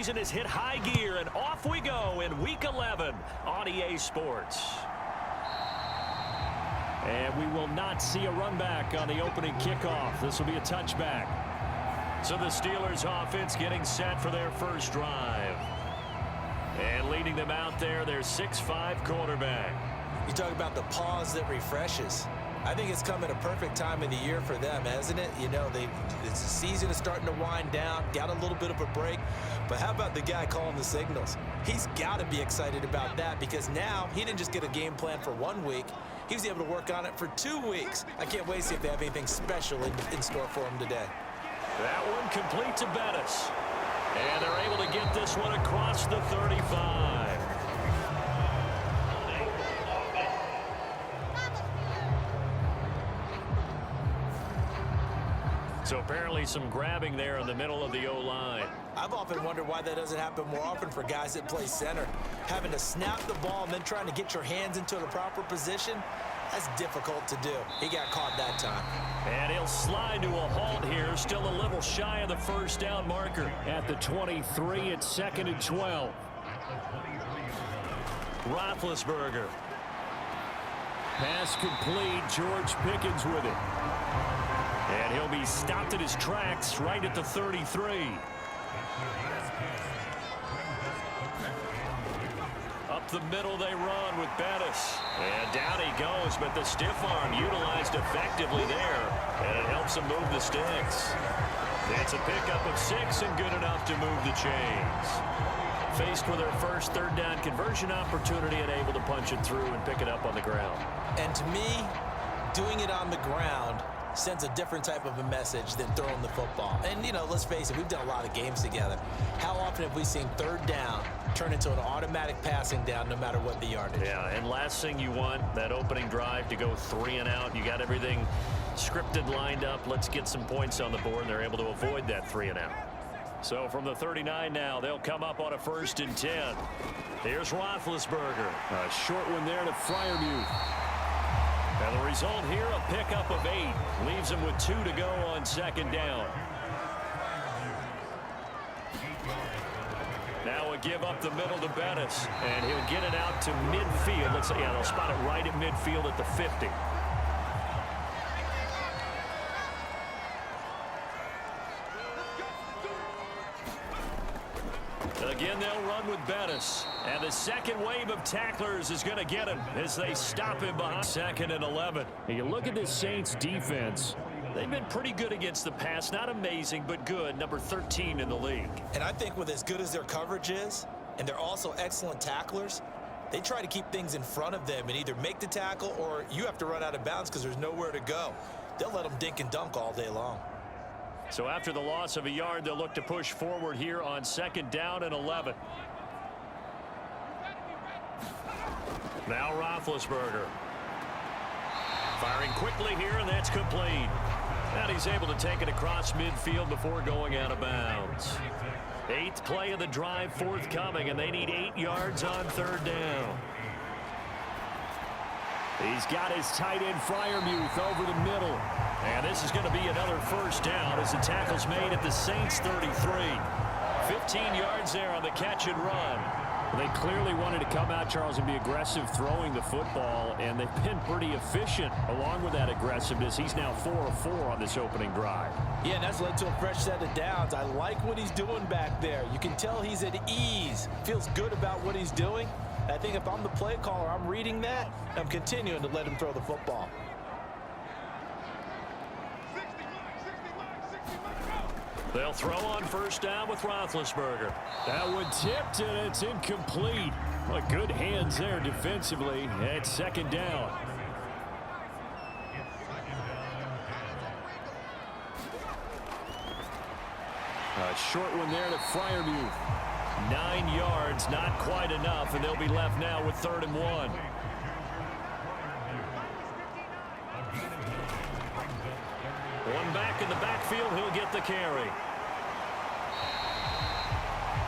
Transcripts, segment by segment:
Season has hit high gear, and off we go in Week 11 on EA Sports. And we will not see a run back on the opening kickoff. This will be a touchback. So the Steelers offense getting set for their first drive. And leading them out there, their 6'5" quarterback. You talk about the pause that refreshes. I think it's come at a perfect time of the year for them, hasn't it? You know, the season is starting to wind down, got a little bit of a break. But how about the guy calling the signals? He's got to be excited about that because now he didn't just get a game plan for 1 week. He was able to work on it for 2 weeks. I can't wait to see if they have anything special in store for him today. That one complete to Bettis. And they're able to get this one across the 35. So apparently some grabbing there in the middle of the O-line. I've often wondered why that doesn't happen more often for guys that play center. Having to snap the ball and then trying to get your hands into the proper position, that's difficult to do. He got caught that time. And he'll slide to a halt here, still a little shy of the first down marker. At the 23, it's 2nd and 12. Roethlisberger. Pass complete, George Pickens with it. And he'll be stopped at his tracks right at the 33. Up the middle they run with Bettis. And down he goes, but the stiff arm utilized effectively there. And it helps him move the sticks. It's a pickup of 6 and good enough to move the chains. Faced with their first 3rd down conversion opportunity and able to punch it through and pick it up on the ground. And to me, doing it on the ground sends a different type of a message than throwing the football. And, you know, let's face it, we've done a lot of games together. How often have we seen 3rd down turn into an automatic passing down no matter what the yardage? Yeah, and last thing you want, that opening drive to go 3 and out. You got everything scripted, lined up. Let's get some points on the board, and they're able to avoid that 3 and out. So from the 39 now, they'll come up on a 1st and 10. Here's Roethlisberger. A short one there to Freiermuth. And the result here, a pickup of 8. Leaves him with 2 to go on 2nd down. Now a give up the middle to Bettis. And he'll get it out to midfield. Let's say, yeah, they'll spot it right at midfield at the 50. Again, they'll run with Bettis. And the second wave of tacklers is going to get him as they stop him behind 2nd and 11. And you look at this Saints defense. They've been pretty good against the pass. Not amazing, but good. Number 13 in the league. And I think with as good as their coverage is, and they're also excellent tacklers, they try to keep things in front of them and either make the tackle or you have to run out of bounds because there's nowhere to go. They'll let them dink and dunk all day long. So after the loss of a yard, they'll look to push forward here on 2nd down and 11. Now Roethlisberger. Firing quickly here, and that's complete. And he's able to take it across midfield before going out of bounds. 8th play of the drive forthcoming, and they need 8 yards on 3rd down. He's got his tight end Freiermuth over the middle. And this is going to be another 1st down as the tackle's made at the Saints 33. 15 yards there on the catch and run. They clearly wanted to come out, Charles, and be aggressive throwing the football, and they've been pretty efficient along with that aggressiveness. He's now 4 of 4 on this opening drive. Yeah, and that's led to a fresh set of downs. I like what he's doing back there. You can tell he's at ease. Feels good about what he's doing. I think if I'm the play caller, I'm reading that. I'm continuing to let him throw the football. They'll throw on 1st down with Roethlisberger. That one tipped, and it's incomplete. Well, good hands there defensively at 2nd down. A short one there to Freiermuth. 9 yards, not quite enough, and they'll be left now with 3rd and 1. One back in the backfield, he'll get the carry.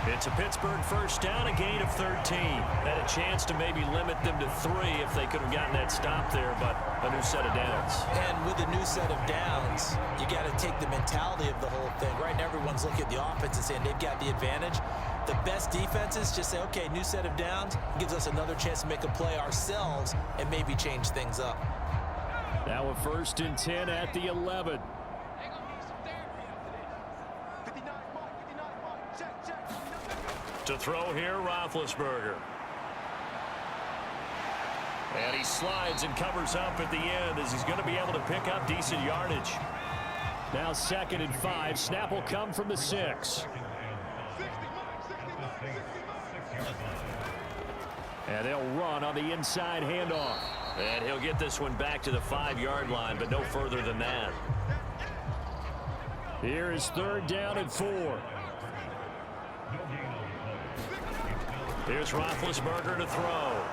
It's a Pittsburgh first down, a gain of 13. Had a chance to maybe limit them to 3 if they could have gotten that stop there, but a new set of downs. And with a new set of downs, you got to take the mentality of the whole thing. Right now, everyone's looking at the offense and saying they've got the advantage. The best defenses just say, okay, new set of downs, gives us another chance to make a play ourselves and maybe change things up. Now a 1st and 10 at the 11. To throw here, Roethlisberger. And he slides and covers up at the end as he's going to be able to pick up decent yardage. Now 2nd and 5. Snap will come from the 6. And they'll run on the inside handoff. And he'll get this one back to the 5-yard line, but no further than that. Here is 3rd down and 4. Here's Roethlisberger to throw.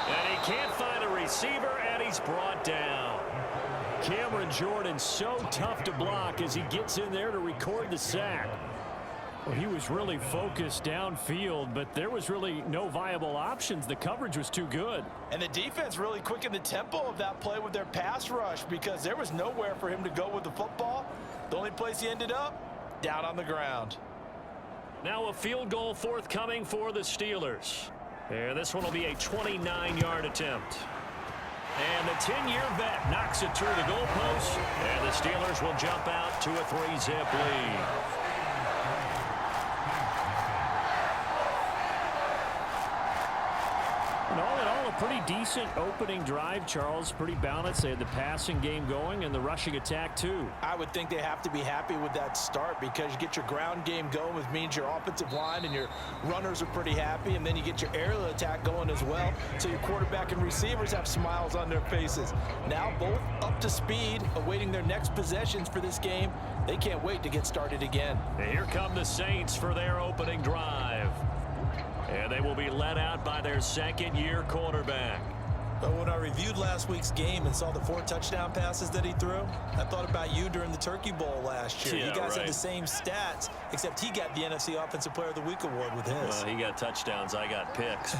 And he can't find a receiver, and he's brought down. Cameron Jordan so tough to block as he gets in there to record the sack. Well, he was really focused downfield, but there was really no viable options. The coverage was too good. And the defense really quickened the tempo of that play with their pass rush because there was nowhere for him to go with the football. The only place he ended up, down on the ground. Now a field goal forthcoming for the Steelers. And this one will be a 29-yard attempt. And the 10-year vet knocks it through the goalpost. And the Steelers will jump out to a 3-zip lead. And all in all, a pretty decent opening drive, Charles. Pretty balanced. They had the passing game going and the rushing attack, too. I would think they have to be happy with that start because you get your ground game going, which means your offensive line and your runners are pretty happy, and then you get your aerial attack going as well, so your quarterback and receivers have smiles on their faces. Now both up to speed, awaiting their next possessions for this game. They can't wait to get started again. And here come the Saints for their opening drive. And they will be led out by their 2nd-year quarterback. But when I reviewed last week's game and saw the 4 touchdown passes that he threw, I thought about you during the Turkey Bowl last year. Yeah, you guys right. had the same stats, except he got the NFC Offensive Player of the Week award with his. Well, he got touchdowns. I got picks.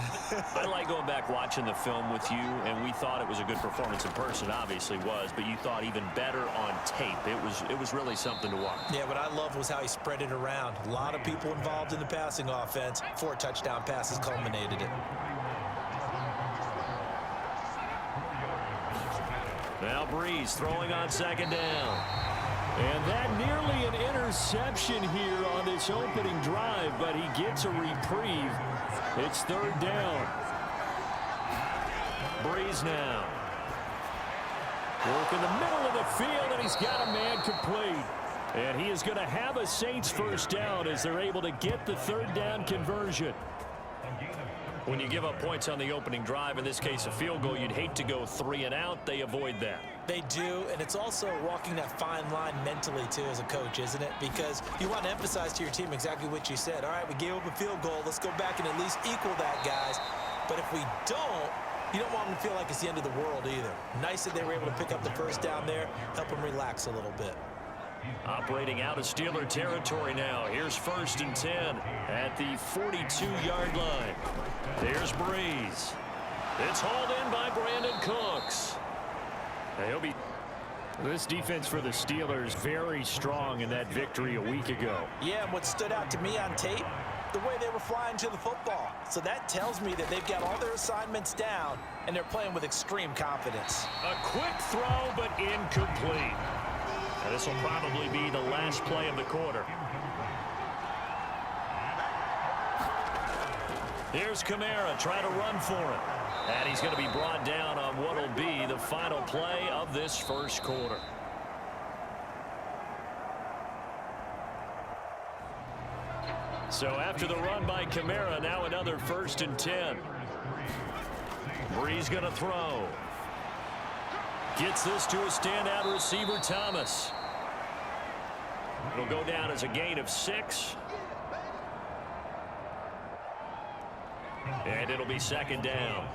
I like going back watching the film with you, and we thought it was a good performance in person. Obviously was, but you thought even better on tape. It was really something to watch. Yeah, what I loved was how he spread it around. A lot of people involved in the passing offense. 4 touchdown passes culminated it. Now Breeze throwing on 2nd down. And that nearly an interception here on this opening drive, but he gets a reprieve. It's 3rd down. Breeze now. Work in the middle of the field, and he's got a man complete. And he is going to have a Saints first down as they're able to get the 3rd down conversion. When you give up points on the opening drive, in this case a field goal, you'd hate to go 3 and out. They avoid that. They do, and it's also walking that fine line mentally, too, as a coach, isn't it? Because you want to emphasize to your team exactly what you said. All right, we gave up a field goal. Let's go back and at least equal that, guys. But if we don't, you don't want them to feel like it's the end of the world either. Nice that they were able to pick up the first down there, help them relax a little bit. Operating out of Steeler territory now. Here's 1st and 10 at the 42-yard line. There's Breeze. It's hauled in by Brandon Cooks. He'll be... This defense for the Steelers very strong in that victory a week ago. Yeah, and what stood out to me on tape, the way they were flying to the football. So that tells me that they've got all their assignments down, and they're playing with extreme confidence. A quick throw, but incomplete. And this will probably be the last play of the quarter. Here's Kamara trying to run for it. And he's going to be brought down on what will be the final play of this first quarter. So after the run by Kamara, now another 1st and 10. Breeze going to throw. Gets this to a standout receiver, Thomas. It'll go down as a gain of 6. And it'll be 2nd down.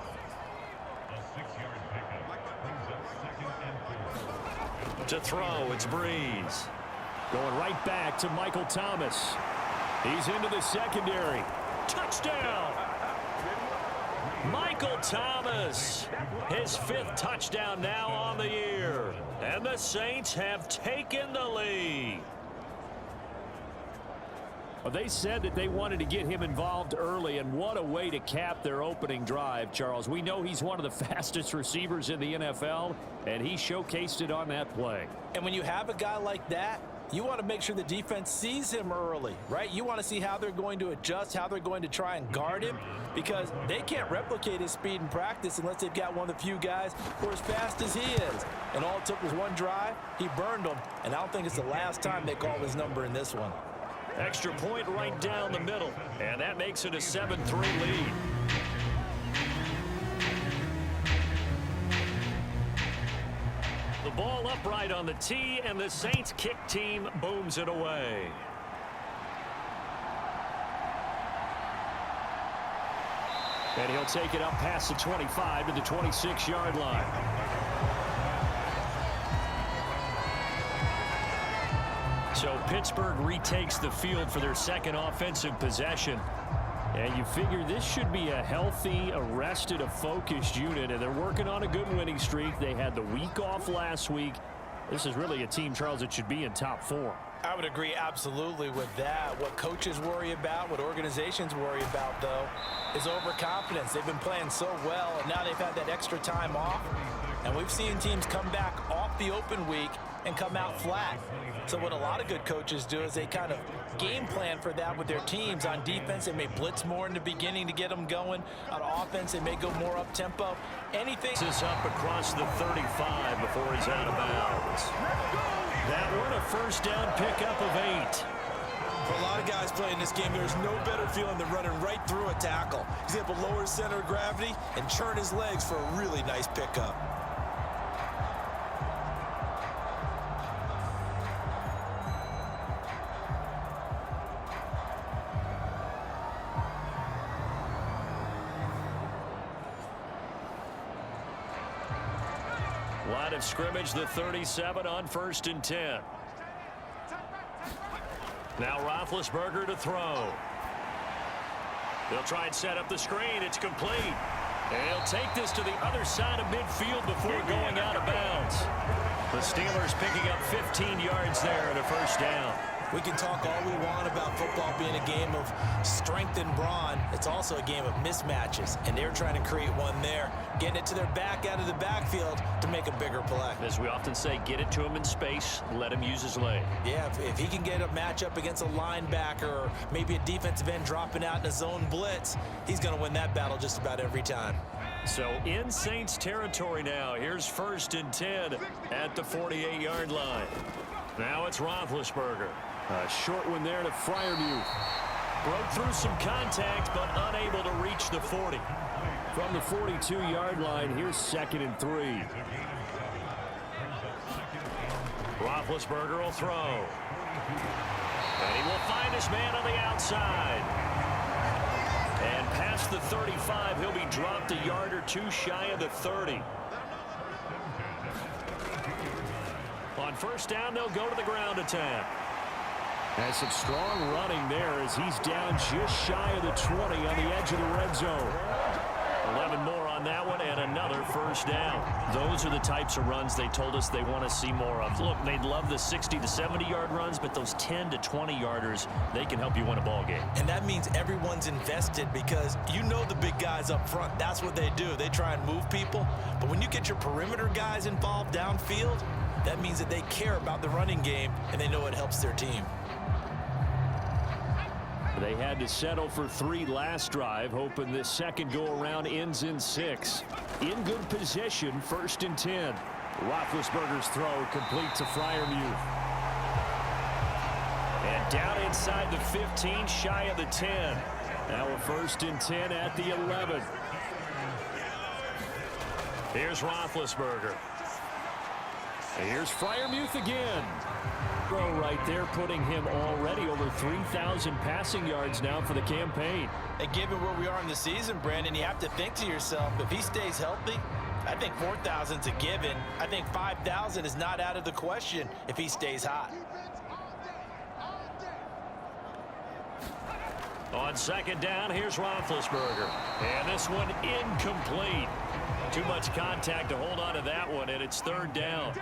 To throw, it's Breeze. Going right back to Michael Thomas. He's into the secondary. Touchdown! Michael Thomas, his 5th touchdown now on the year. And the Saints have taken the lead. Well, they said that they wanted to get him involved early, and what a way to cap their opening drive, Charles. We know he's one of the fastest receivers in the NFL, and he showcased it on that play. And when you have a guy like that, you want to make sure the defense sees him early, right? You want to see how they're going to adjust, how they're going to try and guard him, because they can't replicate his speed in practice unless they've got one of the few guys who are as fast as he is. And all it took was one drive. He burned them, and I don't think it's the last time they call his number in this one. Extra point right down the middle, and that makes it a 7-3 lead. The ball upright on the tee, and the Saints kick team booms it away. And he'll take it up past the 25 to the 26-yard line. So Pittsburgh retakes the field for their second offensive possession. And you figure this should be a healthy, arrested, a focused unit, and they're working on a good winning streak. They had the week off last week. This is really a team, Charles, that should be in top 4. I would agree absolutely with that. What coaches worry about, what organizations worry about, though, is overconfidence. They've been playing so well, and now they've had that extra time off. And we've seen teams come back off the open week and come out flat. So what a lot of good coaches do is they kind of game plan for that with their teams. On defense, they may blitz more in the beginning to get them going. On offense, they may go more up-tempo. Anything. This is up across the 35 before he's out of bounds. That one a first down pickup of 8. For a lot of guys playing this game, there's no better feeling than running right through a tackle. He's able to lower his center of gravity and churn his legs for a really nice pickup. Line of scrimmage, the 37 on 1st and 10. Now Roethlisberger to throw. They'll try and set up the screen. It's complete. And he'll take this to the other side of midfield before going out of bounds. The Steelers picking up 15 yards there and a first down. We can talk all we want about football being a game of strength and brawn. It's also a game of mismatches, and they're trying to create one there, getting it to their back out of the backfield to make a bigger play. As we often say, get it to him in space, let him use his leg. Yeah, if he can get a matchup against a linebacker or maybe a defensive end dropping out in a zone blitz, he's going to win that battle just about every time. So in Saints territory now. Here's 1st and 10 at the 48-yard line. Now it's Roethlisberger. A short one there to Freiermuth. Broke through some contact, but unable to reach the 40. From the 42-yard line, here's 2nd and 3. Roethlisberger will throw. And he will find his man on the outside. And past the 35, he'll be dropped a yard or two shy of the 30. On first down, they'll go to the ground attack. Has some strong running there as he's down just shy of the 20 on the edge of the red zone. 11 more on that one and another first down. Those are the types of runs they told us they want to see more of. Look, they'd love the 60 to 70-yard runs, but those 10 to 20-yarders, they can help you win a ball game. And that means everyone's invested because you know the big guys up front. That's what they do. They try and move people. But when you get your perimeter guys involved downfield, that means that they care about the running game and they know it helps their team. They had to settle for 3 last drive, hoping this second go-around ends in 6. In good position, 1st and 10. Roethlisberger's throw complete to Freiermuth. And down inside the 15, shy of the 10. Now a 1st and 10 at the 11. Here's Roethlisberger. And here's Freiermuth again. Throw right there, putting him already over 3,000 passing yards now for the campaign. And given where we are in the season, Brandon, you have to think to yourself, if he stays healthy, I think 4,000's a given. I think 5,000 is not out of the question if he stays hot. On second down, here's Roethlisberger. And this one incomplete. Too much contact to hold on to that one, and it's third down.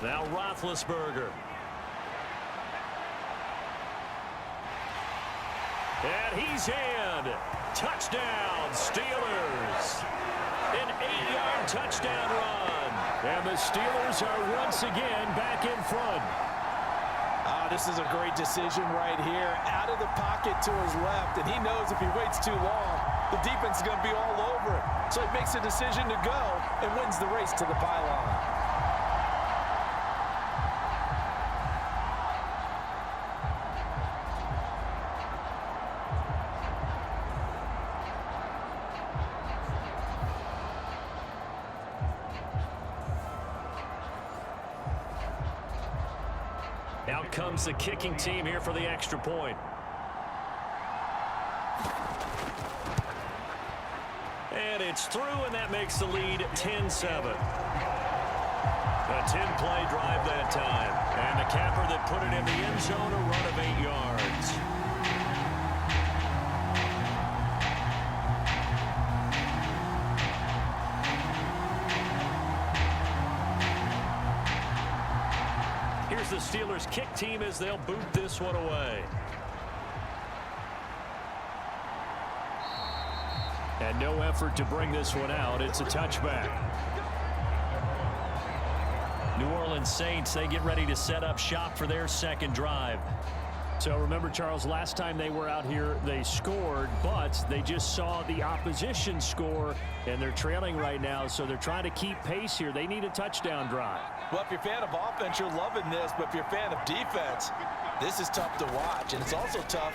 Now Roethlisberger. And he's in. Touchdown, Steelers. An 8-yard touchdown run. And the Steelers are once again back in front. This is a great decision right here. Out of the pocket to his left, and he knows if he waits too long, the defense is going to be all over it. So he makes a decision to go and wins the race to the pylon. Out comes the kicking team here for the extra point. And it's through, and that makes the lead 10-7. A 10-play drive that time. And the capper that put it in the end zone, a run of 8 yards. Here's the Steelers kick team as they'll boot this one away. And no effort to bring this one out. It's a touchback. New Orleans Saints, they get ready to set up shop for their second drive. So remember, Charles, last time they were out here, they scored, but they just saw the opposition score, and they're trailing right now, so they're trying to keep pace here. They need a touchdown drive. Well, if you're a fan of offense, you're loving this, but if you're a fan of defense, this is tough to watch, and it's also tough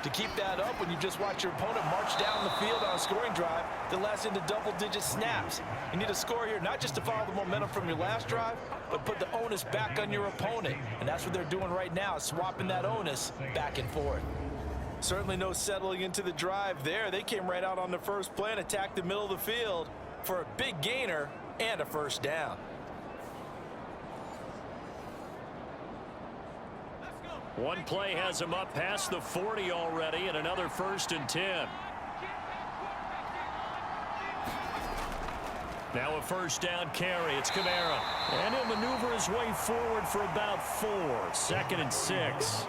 to keep that up when you just watch your opponent march down the field on a scoring drive that lasts into double-digit snaps. You need a score here, not just to follow the momentum from your last drive, but put the onus back on your opponent. And that's what they're doing right now, swapping that onus back and forth. Certainly no settling into the drive there. They came right out on the first play and attacked the middle of the field for a big gainer and a first down. One play has him up past the 40 already, and another 1st and 10. Now a first down carry. It's Kamara. And he'll maneuver his way forward for about 4. 2nd and 6.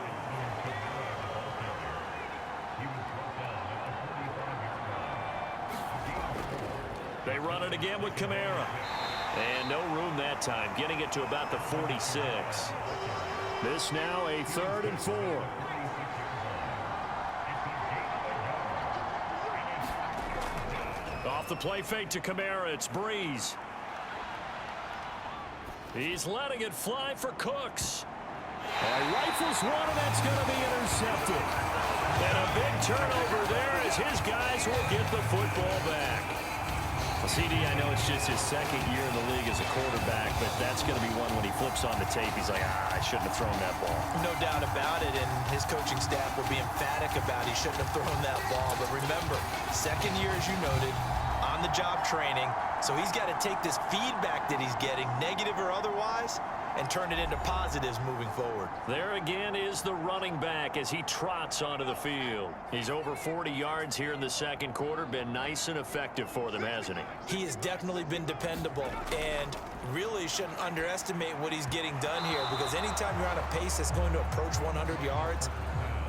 They run it again with Kamara. And no room that time, getting it to about the 46. This now a 3rd and 4. Off the play fake to Kamara, it's Breeze. He's letting it fly for Cooks. Rifles one, and that's going to be intercepted. And a big turnover there as his guys will get the football back. Well, CD, I know it's just his 2nd year in the league as a quarterback, but that's going to be one when he flips on the tape. He's like, I shouldn't have thrown that ball. No doubt about it, and his coaching staff will be emphatic about he shouldn't have thrown that ball. But remember, 2nd year, as you noted, on-the-job training, so he's got to take this feedback that he's getting, negative or otherwise, and turn it into positives moving forward. There again is the running back as he trots onto the field. He's over 40 yards here in the 2nd quarter. Been nice and effective for them, hasn't he? He has definitely been dependable, and really shouldn't underestimate what he's getting done here, because anytime you're on a pace that's going to approach 100 yards,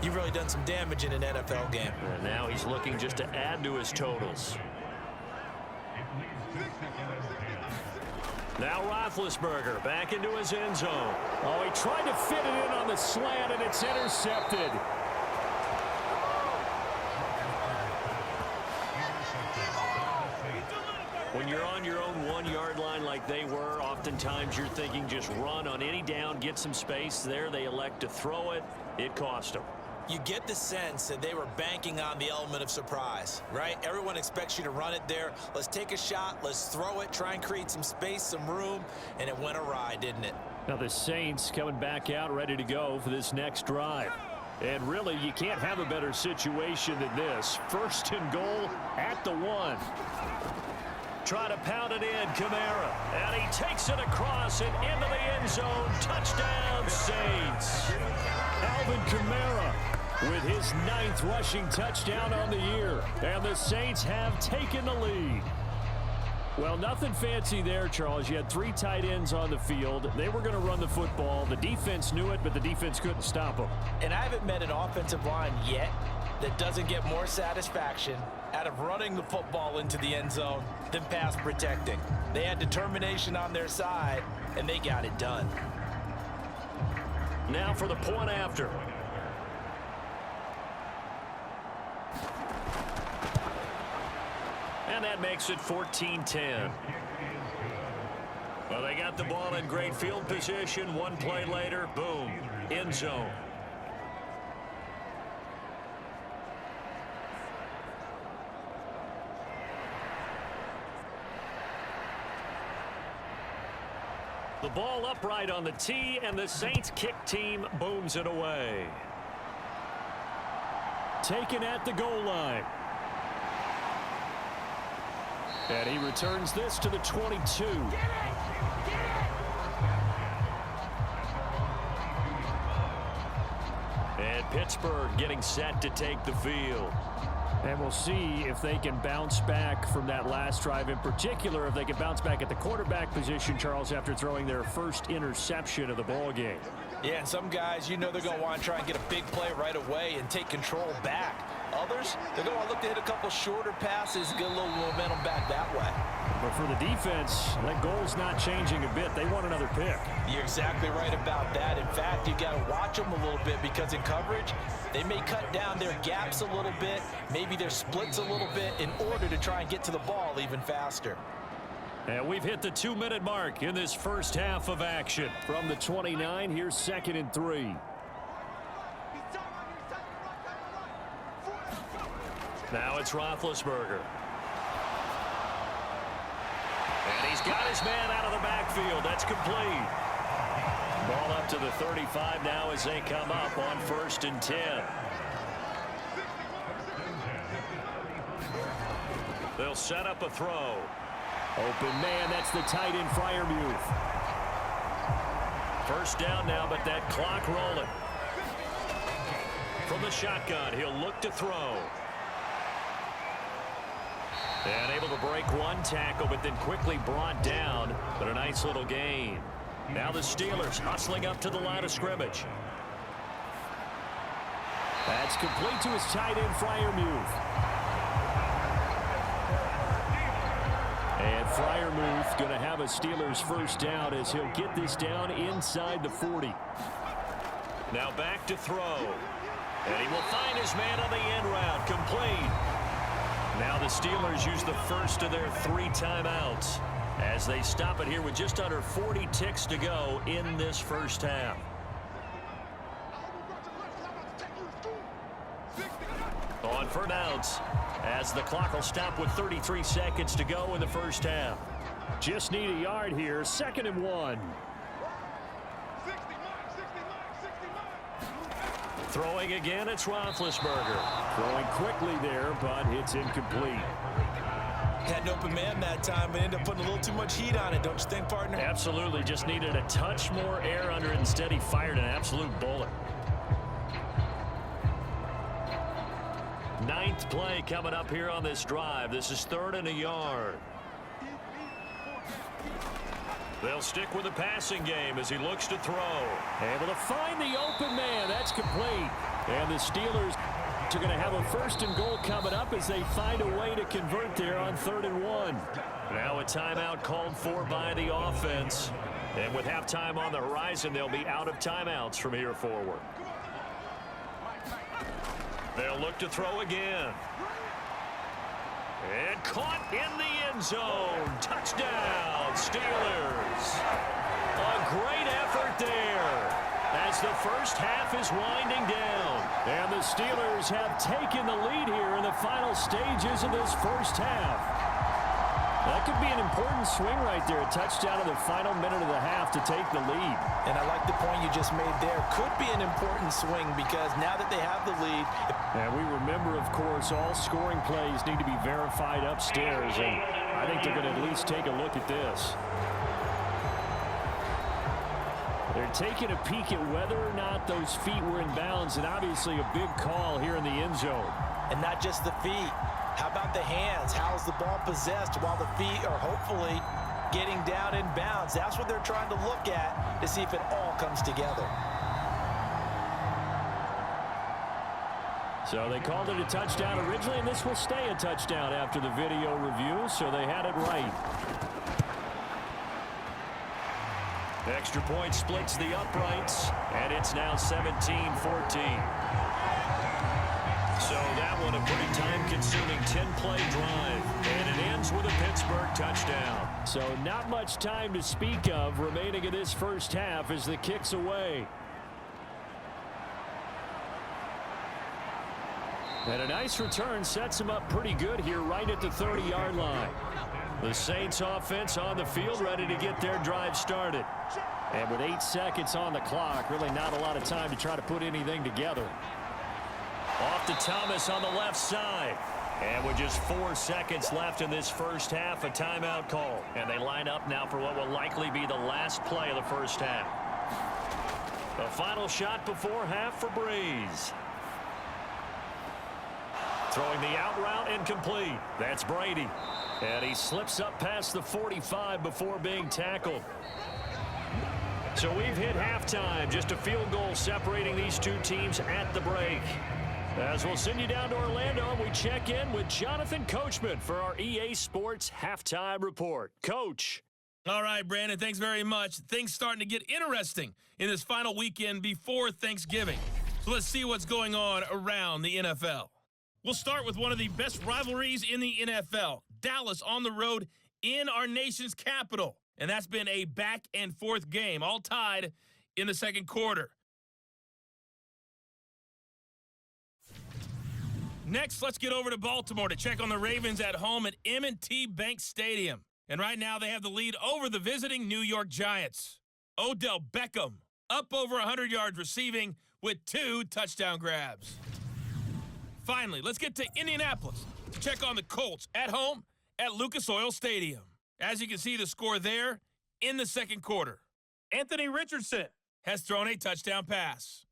you've really done some damage in an NFL game. And now he's looking just to add to his totals. Now Roethlisberger back into his end zone. Oh, he tried to fit it in on the slant, and it's intercepted. When you're on your own 1-yard line like they were, oftentimes you're thinking just run on any down, get some space. There they elect to throw it. It cost them. You get the sense that they were banking on the element of surprise, right? Everyone expects you to run it there. Let's take a shot. Let's throw it. Try and create some space, some room. And it went awry, didn't it? Now the Saints coming back out ready to go for this next drive. And really, you can't have a better situation than this. 1st and goal at the 1. Try to pound it in, Kamara. And he takes it across and into the end zone. Touchdown, Saints. Alvin Kamara with his 9th rushing touchdown on the year. And the Saints have taken the lead. Well, nothing fancy there, Charles. You had 3 tight ends on the field. They were going to run the football. The defense knew it, but the defense couldn't stop them. And I haven't met an offensive line yet that doesn't get more satisfaction out of running the football into the end zone than pass protecting. They had determination on their side, and they got it done. Now for the point after. And that makes it 14-10. Well, they got the ball in great field position. One play later, boom, end zone. The ball upright on the tee, and the Saints kick team booms it away. Taken at the goal line. And he returns this to the 22. And Pittsburgh getting set to take the field. And we'll see if they can bounce back from that last drive. In particular, if they can bounce back at the quarterback position, Charles, after throwing their first interception of the ball game. Yeah, and some guys, you know they're going to want to try and get a big play right away and take control back. Others, they're going to want to look to hit a couple shorter passes and get a little momentum back that way. But for the defense, that goal's not changing a bit. They want another pick. You're exactly right about that. In fact, you got to watch them a little bit because in coverage, they may cut down their gaps a little bit, maybe their splits a little bit in order to try and get to the ball even faster. And we've hit the 2-minute mark in this first half of action. From the 29, here's 2nd and 3. Now it's Roethlisberger. And he's got his man out of the backfield. That's complete. Ball up to the 35 now as they come up on 1st and 10. They'll set up a throw. Open man, that's the tight end Freiermuth. First down now, but that clock rolling. From the shotgun, he'll look to throw. And able to break one tackle, but then quickly brought down. But a nice little gain. Now the Steelers hustling up to the line of scrimmage. That's complete to his tight end, Freiermuth. And Freiermuth going to have a Steelers first down as he'll get this down inside the 40. Now back to throw. And he will find his man on the end route. Complete. Now the Steelers use the first of their 3 timeouts as they stop it here with just under 40 ticks to go in this first half. On for downs as the clock will stop with 33 seconds to go in the first half. Just need a yard here. 2nd and 1. Throwing again, it's Roethlisberger. Throwing quickly there, but it's incomplete. Had an open man that time, but ended up putting a little too much heat on it, don't you think, partner? Absolutely. Just needed a touch more air under it. Instead, he fired an absolute bullet. 9th play coming up here on this drive. This is 3rd and a yard. They'll stick with the passing game as he looks to throw. Able to find the open man. That's complete. And the Steelers are going to have a 1st and goal coming up as they find a way to convert there on 3rd and 1. Now a timeout called for by the offense. And with halftime on the horizon, they'll be out of timeouts from here forward. They'll look to throw again. And caught in the end zone. Touchdown, Steelers. A great effort there as the first half is winding down. And the Steelers have taken the lead here in the final stages of this first half. That could be an important swing right there. A touchdown in the final minute of the half to take the lead. And I like the point you just made there. Could be an important swing because now that they have the lead. And we remember, of course, all scoring plays need to be verified upstairs. And I think they're going to at least take a look at this. They're taking a peek at whether or not those feet were in bounds, and obviously a big call here in the end zone. And not just the feet. How about the hands? How's the ball possessed while the feet are hopefully getting down in bounds? That's what they're trying to look at to see if it all comes together. So they called it a touchdown originally, and this will stay a touchdown after the video review, so they had it right. Extra point splits the uprights, and it's now 17-14. So that one a pretty time-consuming 10-play drive, and it ends with a Pittsburgh touchdown. So not much time to speak of remaining in this first half as the kick's away. And a nice return sets him up pretty good here right at the 30-yard line. The Saints offense on the field ready to get their drive started. And with 8 seconds on the clock, really not a lot of time to try to put anything together. Off to Thomas on the left side. And with just 4 seconds left in this first half, a timeout call. And they line up now for what will likely be the last play of the first half. A final shot before half for Breeze. Throwing the out route incomplete. That's Brady. And he slips up past the 45 before being tackled. So we've hit halftime. Just a field goal separating these two teams at the break. As we'll send you down to Orlando, we check in with Jonathan Coachman for our EA Sports Halftime Report. Coach. All right, Brandon, thanks very much. Things starting to get interesting in this final weekend before Thanksgiving. So let's see what's going on around the NFL. We'll start with one of the best rivalries in the NFL. Dallas on the road in our nation's capital. And that's been a back-and-forth game, all tied in the second quarter. Next, let's get over to Baltimore to check on the Ravens at home at M&T Bank Stadium. And right now, they have the lead over the visiting New York Giants. Odell Beckham up over 100 yards receiving with 2 touchdown grabs. Finally, let's get to Indianapolis to check on the Colts at home at Lucas Oil Stadium. As you can see, the score there in the second quarter. Anthony Richardson has thrown a touchdown pass.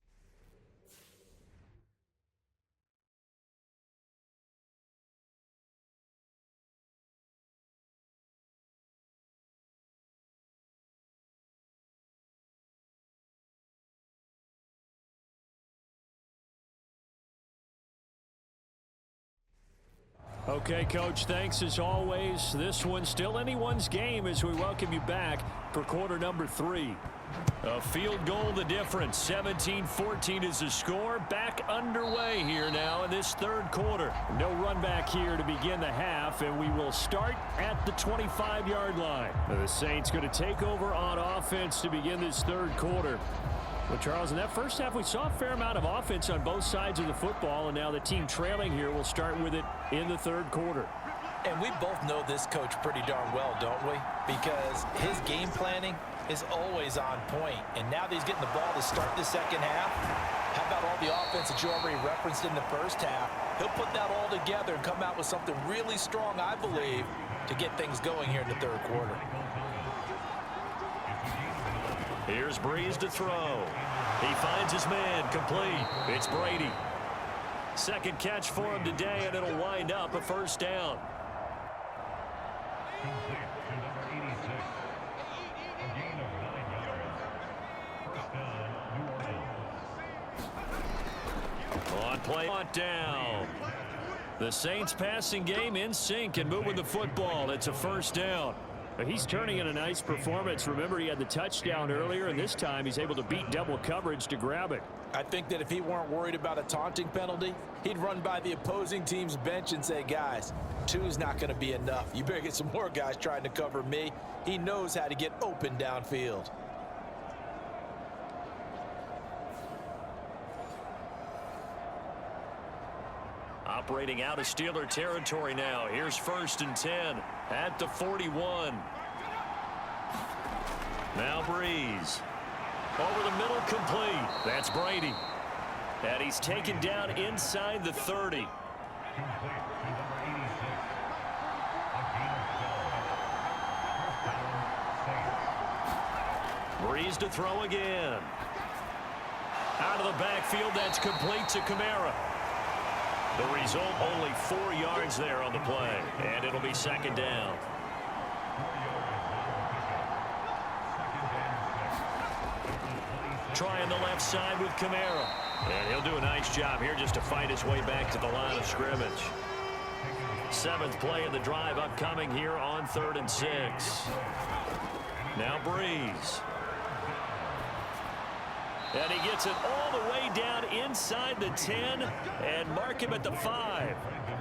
Okay, Coach, thanks as always. This one's still anyone's game as we welcome you back for quarter number 3. A field goal the difference. 17-14 is the score. Back underway here now in this third quarter. No run back here to begin the half, and we will start at the 25-yard line. The Saints going to take over on offense to begin this third quarter. Well, Charles, in that first half, we saw a fair amount of offense on both sides of the football, and now the team trailing here will start with it in the third quarter. And we both know this coach pretty darn well, don't we? Because his game planning is always on point. And now that he's getting the ball to start the second half, how about all the offense that you already referenced in the first half? He'll put that all together and come out with something really strong, I believe, to get things going here in the third quarter. Here's Breeze to throw. He finds his man complete. It's Brady. Second catch for him today, and it'll wind up a first down. On play, on down. The Saints passing game in sync and moving the football. It's a first down. He's turning in a nice performance. Remember, he had the touchdown earlier, and this time he's able to beat double coverage to grab it. I think that if he weren't worried about a taunting penalty, he'd run by the opposing team's bench and say, guys, 2's not going to be enough. You better get some more guys trying to cover me. He knows how to get open downfield. Operating out of Steeler territory now. Here's 1st and 10 at the 41. Now Breeze. Over the middle, complete. That's Brady. And he's taken down inside the 30. Breeze to throw again. Out of the backfield, that's complete to Kamara. The result, only 4 yards there on the play, and it'll be 2nd down. Trying the left side with Kamara. And he'll do a nice job here just to fight his way back to the line of scrimmage. 7th play of the drive upcoming here on 3rd and 6. Now Breeze. And he gets it all the way down inside the 10 and mark him at the 5.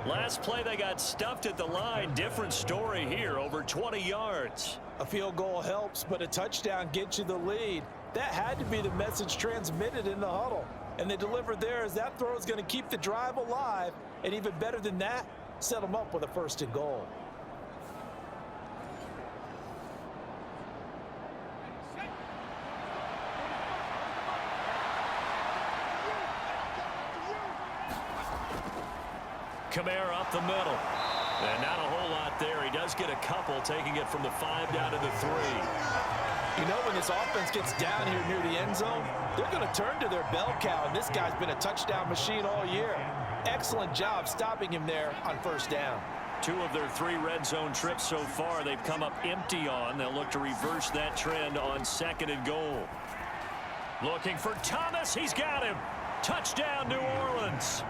Last play they got stuffed at the line. Different story here, over 20 yards. A field goal helps, but a touchdown gets you the lead. That had to be the message transmitted in the huddle. And they delivered theirs. That throw is going to keep the drive alive. And even better than that, set them up with a 1st and goal. Kamara up the middle. And not a whole lot there. He does get a couple, taking it from the 5 down to the 3. You know, when this offense gets down here near the end zone, they're going to turn to their bell cow, and this guy's been a touchdown machine all year. Excellent job stopping him there on 1st down. 2 of their 3 red zone trips so far they've come up empty on. They'll look to reverse that trend on 2nd and goal. Looking for Thomas. He's got him. Touchdown, New Orleans.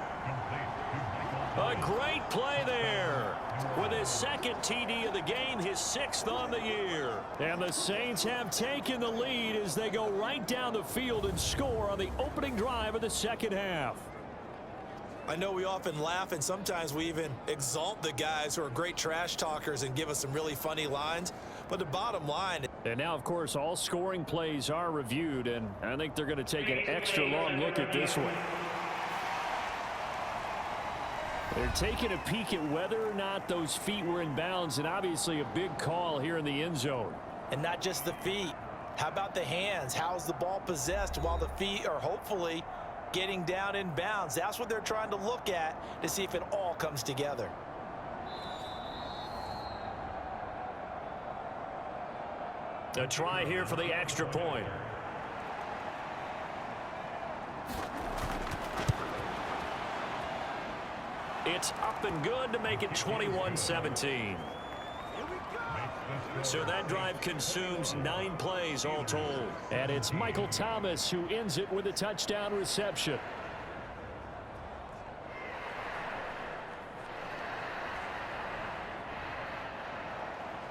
A great play there. With his 2nd TD of the game, his 6th on the year. And the Saints have taken the lead as they go right down the field and score on the opening drive of the 2nd half. I know we often laugh, and sometimes we even exalt the guys who are great trash talkers and give us some really funny lines. But the bottom line... And now, of course, all scoring plays are reviewed, and I think they're going to take an extra long look at this one. They're taking a peek at whether or not those feet were in bounds, and obviously a big call here in the end zone. And not just the feet. How about the hands? How's the ball possessed while the feet are hopefully getting down in bounds? That's what they're trying to look at to see if it all comes together. A try here for the extra point. It's up and good to make it 21-17. So that drive consumes 9 plays all told. And it's Michael Thomas who ends it with a touchdown reception.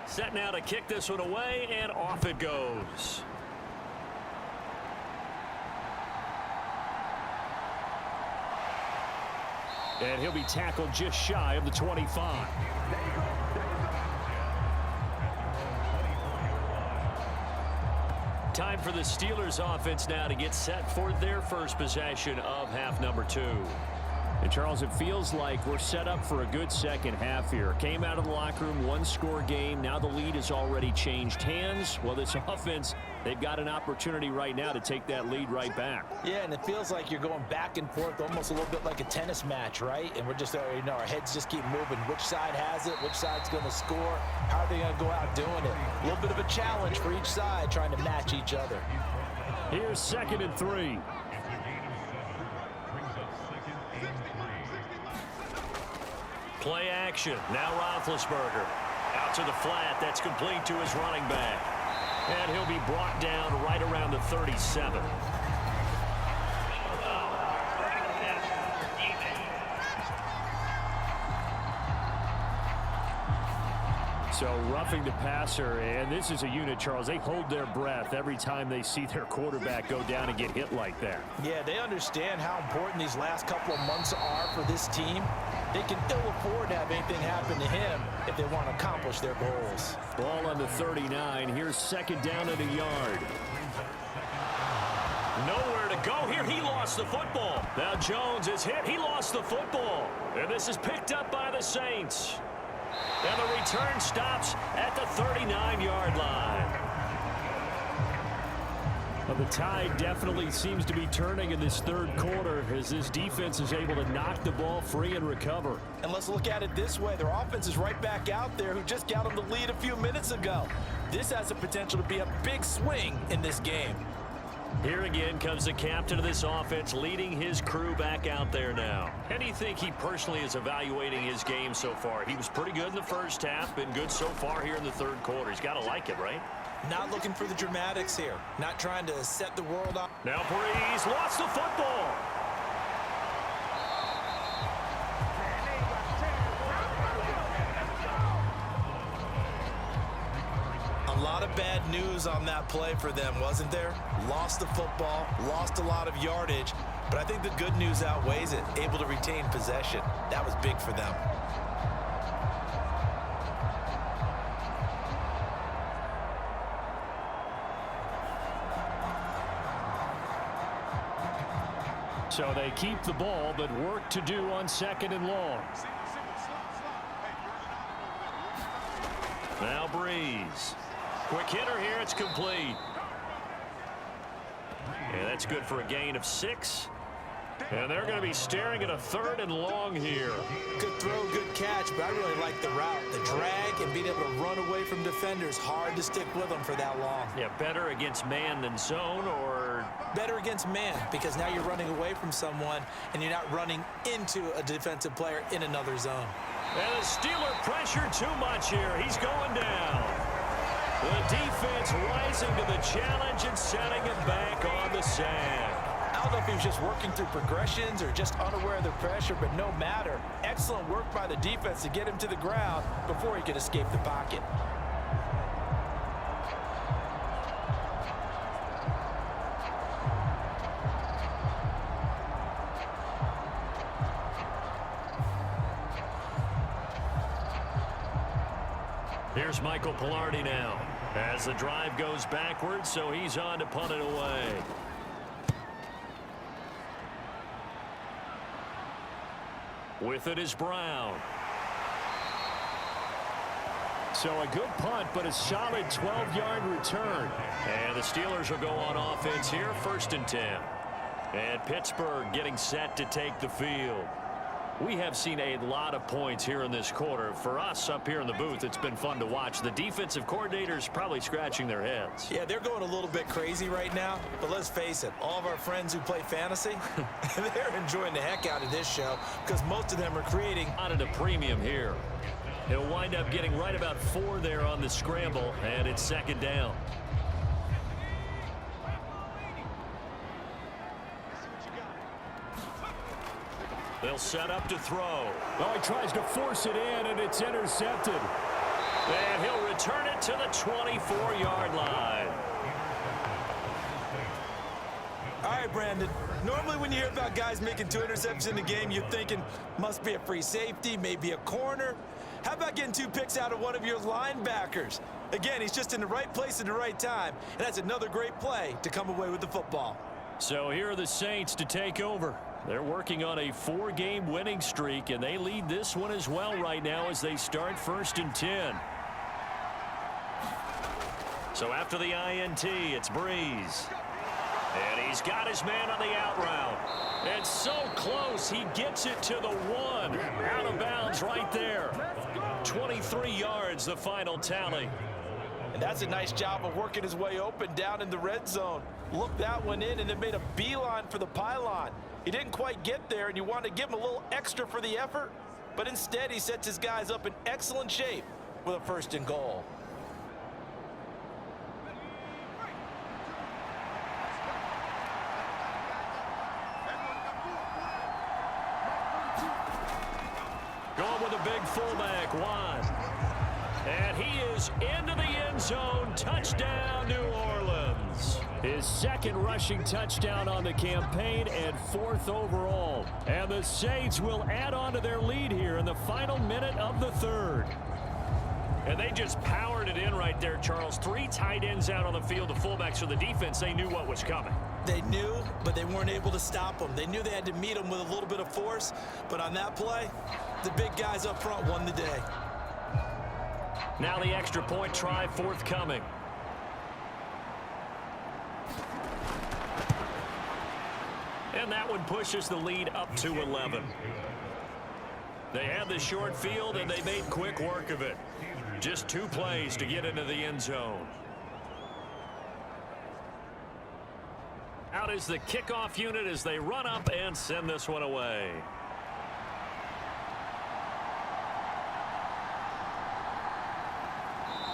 Set now to kick this one away, and off it goes. And he'll be tackled just shy of the 25. Time for the Steelers offense now to get set for their first possession of half number 2. And Charles, it feels like we're set up for a good 2nd half here. Came out of the locker room, 1-score game. Now the lead has already changed hands. Well, this offense, they've got an opportunity right now to take that lead right back. Yeah, and it feels like you're going back and forth, almost a little bit like a tennis match, right? And we're just, you know, our heads just keep moving. Which side has it? Which side's going to score? How are they going to go out doing it? A little bit of a challenge for each side, trying to match each other. Here's 2nd and 3. Play action. Now Roethlisberger. Out to the flat. That's complete to his running back. And he'll be brought down right around the 37. So roughing the passer, and this is a unit, Charles. They hold their breath every time they see their quarterback go down and get hit like that. Yeah, they understand how important these last couple of months are for this team. They can ill afford to have anything happen to him if they want to accomplish their goals. Ball on the 39. Here's 2nd down and a yard. Nowhere to go here. He lost the football. Now Jones is hit. He lost the football. And this is picked up by the Saints. And the return stops at the 39-yard line. Well, the tide definitely seems to be turning in this third quarter as this defense is able to knock the ball free and recover. And let's look at it this way. Their offense is right back out there who just got them the lead a few minutes ago. This has the potential to be a big swing in this game. Here again comes the captain of this offense leading his crew back out there now. How do you think he personally is evaluating his game so far? He was pretty good in the first half, been good so far here in the third quarter. He's got to like it, right? Not looking for the dramatics here. Not trying to set the world up. Now Breeze lost the football. A lot of bad news on that play for them, wasn't there? Lost the football, lost a lot of yardage, but I think the good news outweighs it. Able to retain possession. That was big for them. So they keep the ball, but work to do on second and long. Now Breeze. Quick hitter here, it's complete. And that's good for a gain of 6. And they're going to be staring at a third and long here. Good throw, good catch, but I really like the route. The drag and being able to run away from defenders. Hard to stick with them for that long. Yeah, better against man than zone, or better against man, because now you're running away from someone and you're not running into a defensive player in another zone. And the Steeler pressure too much here. He's going down. The defense rising to the challenge and setting him back on the sack. I don't know if he was just working through progressions or just unaware of the pressure, but no matter. Excellent work by the defense to get him to the ground before he could escape the pocket. Here's Michael Pilardi now as the drive goes backwards, so he's on to punt it away. With it is Brown. So a good punt, but a solid 12-yard return. And the Steelers will go on offense here, 1st and 10. And Pittsburgh getting set to take the field. We have seen a lot of points here in this quarter. For us up here in the booth, it's been fun to watch. The defensive coordinators probably scratching their heads. Yeah, they're going a little bit crazy right now. But let's face it, all of our friends who play fantasy, they're enjoying the heck out of this show because most of them are creating out at a premium here. He'll wind up getting right about 4 there on the scramble, and it's 2nd down. They'll set up to throw. Oh, he tries to force it in, and it's intercepted. And he'll return it to the 24-yard line. All right, Brandon. Normally when you hear about guys making 2 interceptions in the game, you're thinking must be a free safety, maybe a corner. How about getting 2 picks out of one of your linebackers? Again, he's just in the right place at the right time, and that's another great play to come away with the football. So here are the Saints to take over. They're working on a 4-game winning streak, and they lead this one as well right now as they start 1st and 10. So after the INT, it's Breeze. And he's got his man on the out route. And so close, he gets it to the 1. Out of bounds right there. 23 yards, the final tally. And that's a nice job of working his way open down in the red zone. Looked that one in and then made a beeline for the pylon. He didn't quite get there, and you want to give him a little extra for the effort. But instead, he sets his guys up in excellent shape with a 1st and goal. Going with a big fullback, Juan. And he is into the end zone. Touchdown, New Orleans. His 2nd rushing touchdown on the campaign and 4th overall. And the Saints will add on to their lead here in the final minute of the 3rd. And they just powered it in right there, Charles. 3 tight ends out on the field, the fullbacks for the defense. They knew what was coming. They knew, but they weren't able to stop them. They knew they had to meet them with a little bit of force, but on that play, the big guys up front won the day. Now the extra point try forthcoming. And that one pushes the lead up to 11. They had the short field, and they made quick work of it. Just 2 plays to get into the end zone. Out is the kickoff unit as they run up and send this one away.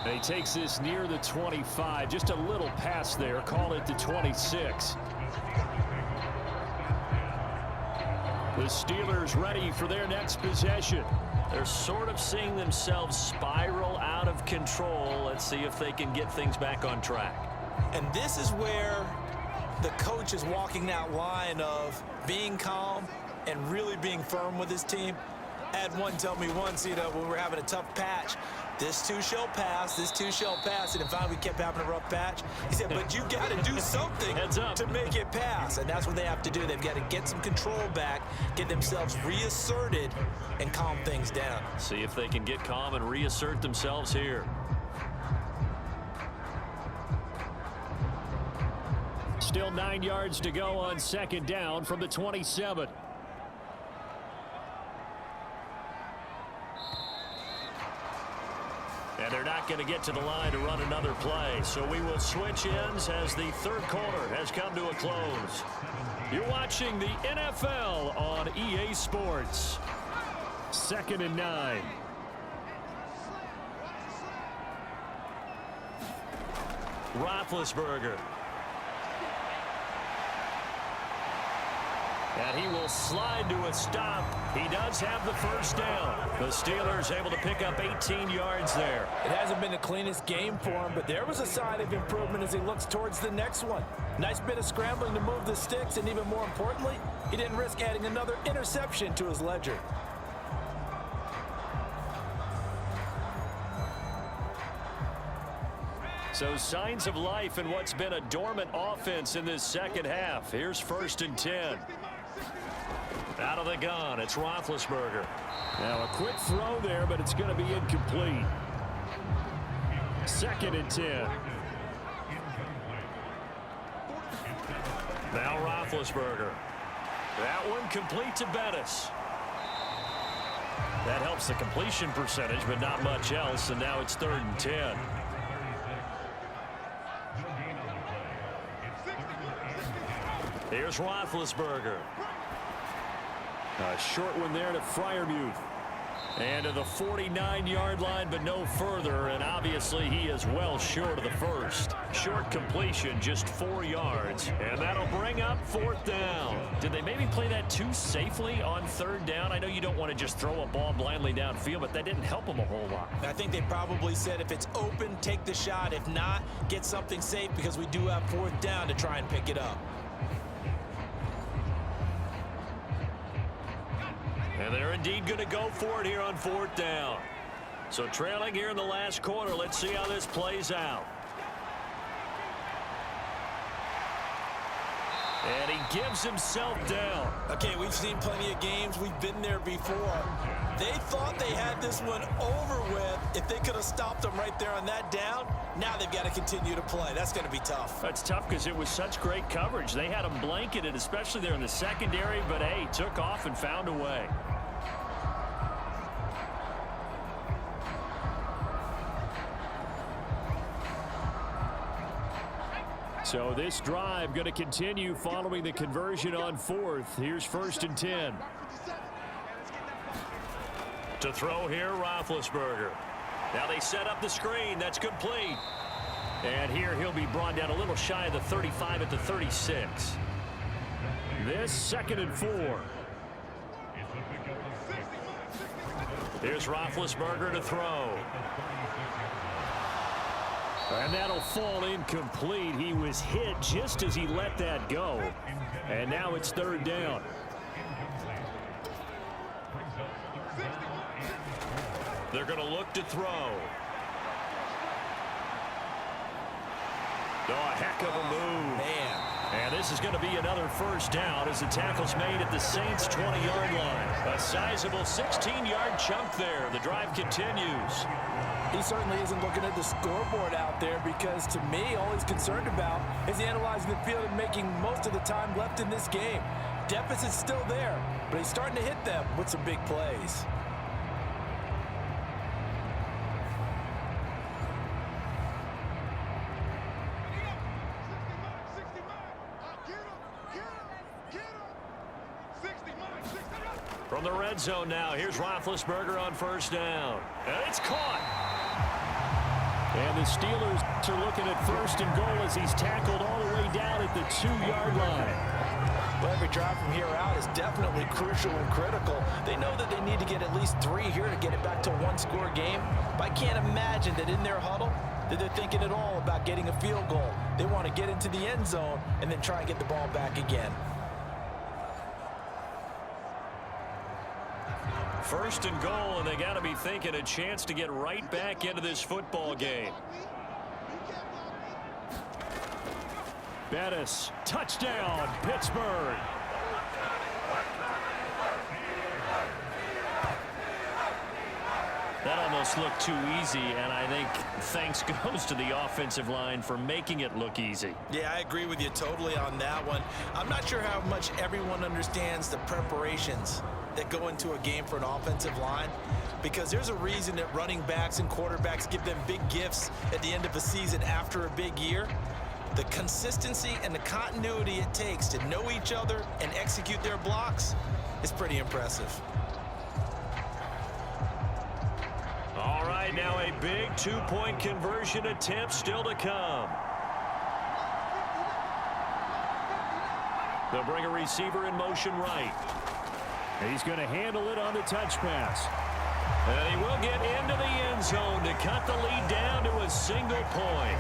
And he takes this near the 25. Just a little pass there. Call it the 26. The Steelers ready for their next possession. They're sort of seeing themselves spiral out of control. Let's see if they can get things back on track. And this is where the coach is walking that line of being calm and really being firm with his team. I had one tell me once, when we were having a tough patch, this too shall pass, this too shall pass, and finally we kept having a rough patch. He said, but you got to do something to make it pass, and that's what they have to do. They've got to get some control back, get themselves reasserted, and calm things down. See if they can get calm and reassert themselves here. Still 9 yards to go on second down from the 27. And they're not going to get to the line to run another play. So we will switch ends as the third quarter has come to a close. You're watching the NFL on EA Sports. 2nd and 9. Roethlisberger. And he will slide to a stop. He does have the first down. The Steelers able to pick up 18 yards there. It hasn't been the cleanest game for him, but there was a sign of improvement as he looks towards the next one. Nice bit of scrambling to move the sticks, and even more importantly, he didn't risk adding another interception to his ledger. So signs of life in what's been a dormant offense in this second half. Here's 1st and 10. Out of the gun, it's Roethlisberger. Now a quick throw there, but it's going to be incomplete. 2nd and 10. Now Roethlisberger. That one complete to Bettis. That helps the completion percentage, but not much else, and now it's 3rd and 10. Here's Roethlisberger. A short one there to Freiermuth. And to the 49-yard line, but no further. And obviously he is well short of the first. Short completion, just 4 yards. And that'll bring up 4th down. Did they maybe play that too safely on 3rd down? I know you don't want to just throw a ball blindly downfield, but that didn't help them a whole lot. I think they probably said if it's open, take the shot. If not, get something safe because we do have 4th down to try and pick it up. And they're indeed going to go for it here on 4th down. So trailing here in the last quarter. Let's see how this plays out. And he gives himself down. Okay, we've seen plenty of games. We've been there before. They thought they had this one over with. If they could have stopped them right there on that down, now they've got to continue to play. That's going to be tough. That's tough because it was such great coverage. They had them blanketed, especially there in the secondary, but hey, took off and found a way. So this drive going to continue following the conversion on 4th. Here's 1st and 10. To throw here, Roethlisberger. Now they set up the screen. That's complete. And here he'll be brought down a little shy of the 35 at the 36. This 2nd and 4. Here's Roethlisberger to throw. And that'll fall incomplete. He was hit just as he let that go. And now it's 3rd down. They're going to look to throw. Oh, a heck of a move. Man. And this is going to be another first down as the tackle's made at the Saints' 20-yard line. A sizable 16-yard chunk there. The drive continues. He certainly isn't looking at the scoreboard out there because, to me, all he's concerned about is analyzing the field and making most of the time left in this game. Deficit's still there, but he's starting to hit them with some big plays. From the red zone now, here's Roethlisberger on first down. And it's caught. And the Steelers are looking at first and goal as he's tackled all the way down at the 2-yard line. Well, every drive from here out is definitely crucial and critical. They know that they need to get at least 3 here to get it back to a one-score game. But I can't imagine that in their huddle that they're thinking at all about getting a field goal. They want to get into the end zone and then try and get the ball back again. First and goal, and they got to be thinking a chance to get right back into this football game. Bettis, touchdown, Pittsburgh. That almost looked too easy, and I think thanks goes to the offensive line for making it look easy. Yeah, I agree with you totally on that one. I'm not sure how much everyone understands the preparations that go into a game for an offensive line, because there's a reason that running backs and quarterbacks give them big gifts at the end of a season after a big year. The consistency and the continuity it takes to know each other and execute their blocks is pretty impressive. All right, now a big two-point conversion attempt still to come. They'll bring a receiver in motion right. He's going to handle it on the touch pass. And he will get into the end zone to cut the lead down to a single point.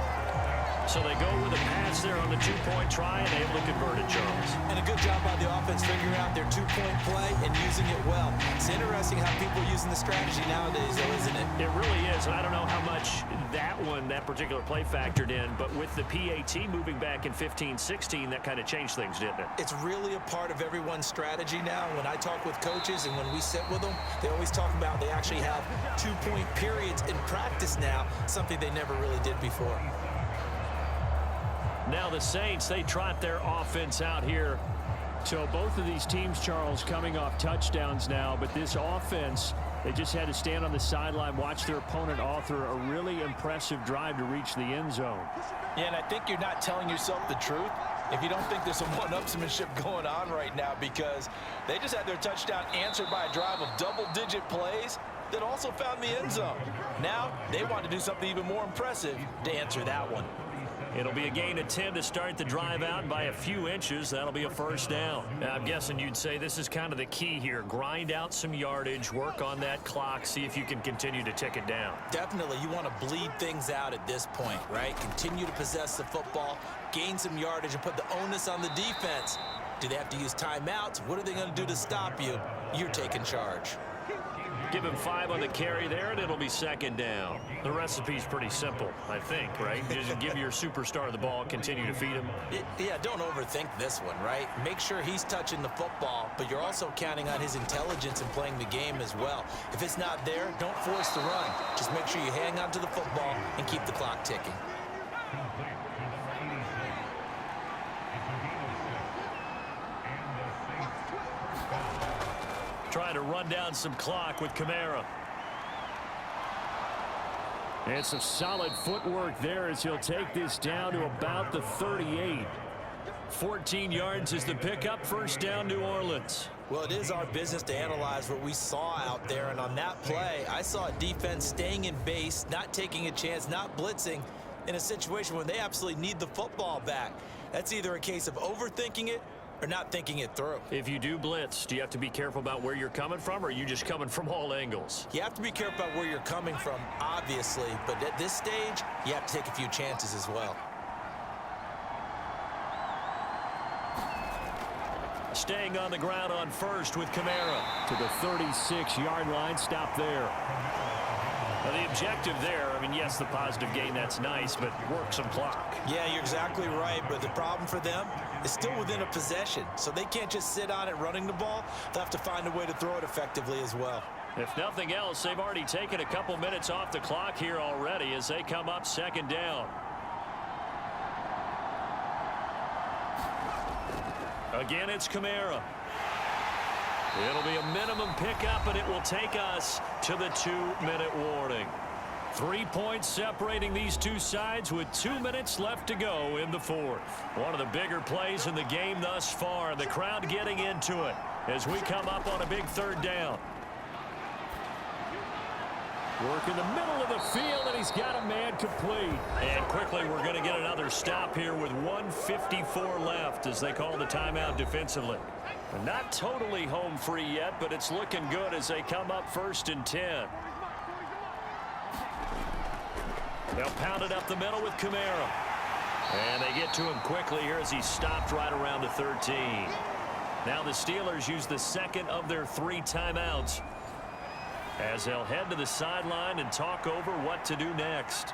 So they go with a pass there on the two-point try and able to convert it, Charles. And a good job by the offense figuring out their two-point play and using it well. It's interesting how people are using the strategy nowadays, though, isn't it? It really is, and I don't know how much that particular play factored in, but with the PAT moving back in 15-16, that kind of changed things, didn't it? It's really a part of everyone's strategy now. When I talk with coaches and when we sit with them, they always talk about they actually have two-point periods in practice now, something they never really did before. Now the Saints, they trot their offense out here. So both of these teams, Charles, coming off touchdowns now, but this offense, they just had to stand on the sideline, watch their opponent author a really impressive drive to reach the end zone. Yeah, and I think you're not telling yourself the truth if you don't think there's some one-upsmanship going on right now, because they just had their touchdown answered by a drive of double-digit plays that also found the end zone. Now they want to do something even more impressive to answer that one. It'll be a gain of 10 to start the drive out, and by a few inches, that'll be a first down. Now, I'm guessing you'd say this is kind of the key here. Grind out some yardage, work on that clock, see if you can continue to tick it down. Definitely, you want to bleed things out at this point, right? Continue to possess the football, gain some yardage, and put the onus on the defense. Do they have to use timeouts? What are they going to do to stop you? You're taking charge. Give him 5 on the carry there, and it'll be second down. The recipe's pretty simple, I think, right? Just give your superstar the ball, continue to feed him. Yeah, don't overthink this one, right? Make sure he's touching the football, but you're also counting on his intelligence in playing the game as well. If it's not there, don't force the run. Just make sure you hang on to the football and keep the clock ticking. Trying to run down some clock with Kamara. And some solid footwork there as he'll take this down to about the 38. 14 yards is the pickup. First down, New Orleans. Well, it is our business to analyze what we saw out there, and on that play, I saw a defense staying in base, not taking a chance, not blitzing in a situation when they absolutely need the football back. That's either a case of overthinking it or not thinking it through. If you do blitz, do you have to be careful about where you're coming from, or are you just coming from all angles? You have to be careful about where you're coming from, obviously, but at this stage, you have to take a few chances as well. Staying on the ground on first with Kamara. To the 36-yard line, stop there. Well, the objective there, I mean, yes, the positive gain, that's nice, but work some clock. Yeah, you're exactly right, but the problem for them is still within a possession, so they can't just sit on it running the ball. They'll have to find a way to throw it effectively as well. If nothing else, they've already taken a couple minutes off the clock here already as they come up second down. Again, it's Kamara. It'll be a minimum pickup, and it will take us to the 2-minute warning. 3 points separating these two sides with 2 minutes left to go in the fourth. One of the bigger plays in the game thus far. The crowd getting into it as we come up on a big third down. Work in the middle of the field, and he's got a man complete. And quickly, we're going to get another stop here with 1:54 left as they call the timeout defensively. Not totally home free yet, but it's looking good as they come up 1st and 10. They'll pound it up the middle with Kamara. And they get to him quickly here as he stopped right around the 13. Now the Steelers use the second of their 3 timeouts as they'll head to the sideline and talk over what to do next.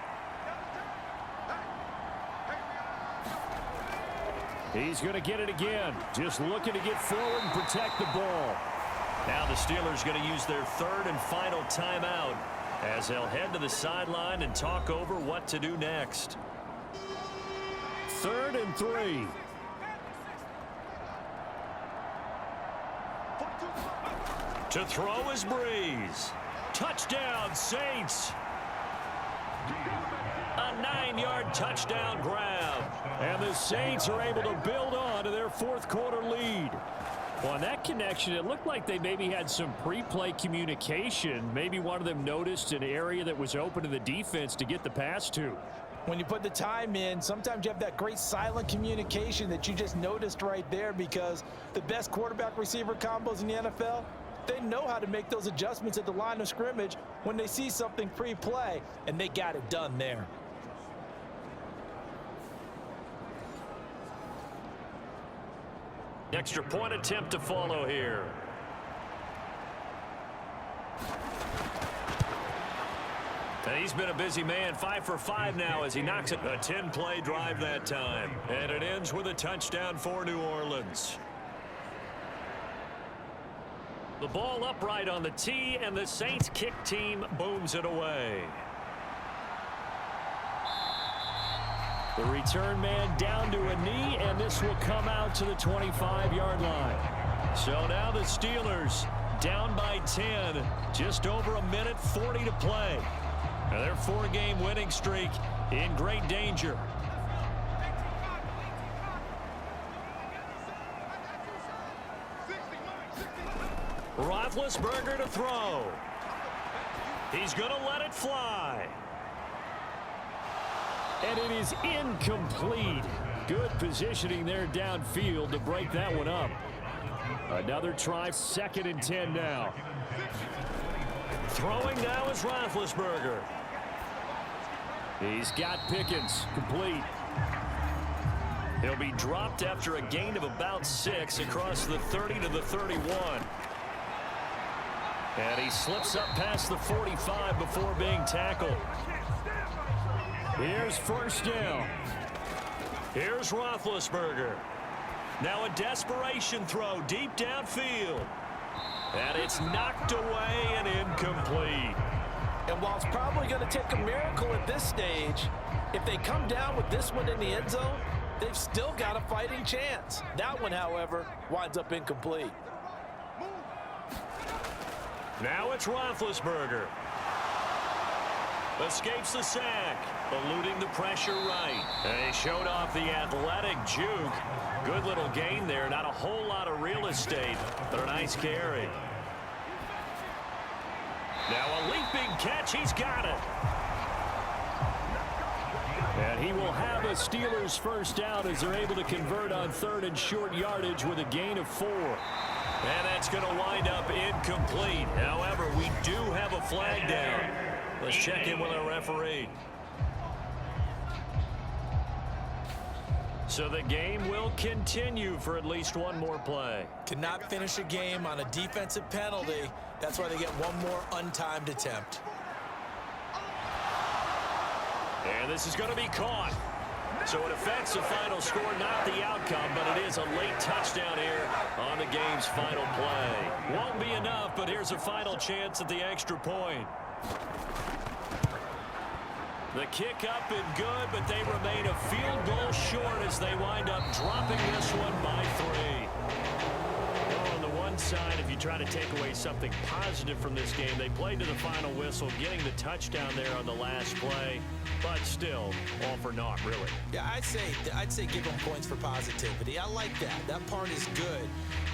He's going to get it again. Just looking to get forward and protect the ball. Now the Steelers going to use their 3rd and final timeout as they'll head to the sideline and talk over what to do next. 3rd and 3. To throw is Breeze. Touchdown, Saints. A 9-yard touchdown grab. And the Saints are able to build on to their 4th quarter lead. Well, on that connection, it looked like they maybe had some pre-play communication. Maybe one of them noticed an area that was open to the defense to get the pass to. When you put the time in, sometimes you have that great silent communication that you just noticed right there, because the best quarterback-receiver combos in the NFL, they know how to make those adjustments at the line of scrimmage when they see something pre-play, and they got it done there. Extra point attempt to follow here. And he's been a busy man, 5 for 5 now as he knocks it. A 10-play drive that time. And it ends with a touchdown for New Orleans. The ball upright on the tee, and the Saints kick team booms it away. The return man down to a knee, and this will come out to the 25-yard line. So now the Steelers down by 10, just over 1:40 to play. Now their 4-game winning streak in great danger. Roethlisberger to throw. He's going to let it fly. And it is incomplete. Good positioning there downfield to break that one up. Another try, 2nd and 10 now. Throwing now is Roethlisberger. He's got Pickens, complete. He'll be dropped after a gain of about 6 across the 30 to the 31. And he slips up past the 45 before being tackled. Here's 1st down. Here's Roethlisberger. Now a desperation throw deep downfield. And it's knocked away and incomplete. And while it's probably going to take a miracle at this stage, if they come down with this one in the end zone, they've still got a fighting chance. That one, however, winds up incomplete. Now it's Roethlisberger. Escapes the sack, eluding the pressure right. And he showed off the athletic juke. Good little gain there. Not a whole lot of real estate, but a nice carry. Now a leaping catch. He's got it. And he will have a Steelers 1st down as they're able to convert on 3rd and short yardage with a gain of 4. And that's going to wind up incomplete. However, we do have a flag down. Let's check in with our referee. So the game will continue for at least one more play. Cannot finish a game on a defensive penalty. That's why they get one more untimed attempt. And this is going to be caught. So it affects the final score, not the outcome, but it is a late touchdown here on the game's final play. Won't be enough, but here's a final chance at the extra point. The kick up and good, but they remain a field goal short as they wind up dropping this one by 3. Well, on the one side, if you try to take away something positive from this game, they played to the final whistle, getting the touchdown there on the last play, but still, all for naught, really. Yeah, I'd say give them points for positivity. I like that. That part is good.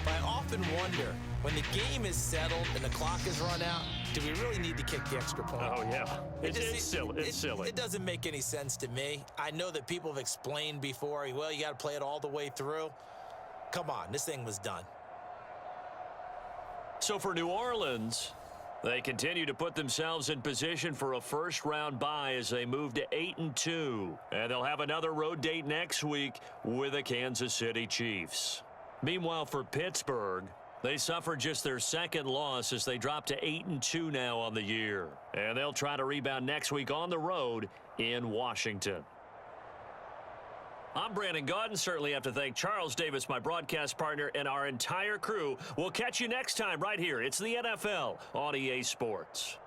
But I often wonder, when the game is settled and the clock is run out, do we really need to kick the extra point? Oh, yeah. It's silly. It's silly. It doesn't make any sense to me. I know that people have explained before, well, you got to play it all the way through. Come on, this thing was done. So for New Orleans, they continue to put themselves in position for a first-round bye as they move to 8-2. And they'll have another road date next week with the Kansas City Chiefs. Meanwhile, for Pittsburgh, they suffered just their second loss as they drop to 8-2 now on the year. And they'll try to rebound next week on the road in Washington. I'm Brandon Gaudin. Certainly have to thank Charles Davis, my broadcast partner, and our entire crew. We'll catch you next time right here. It's the NFL on EA Sports.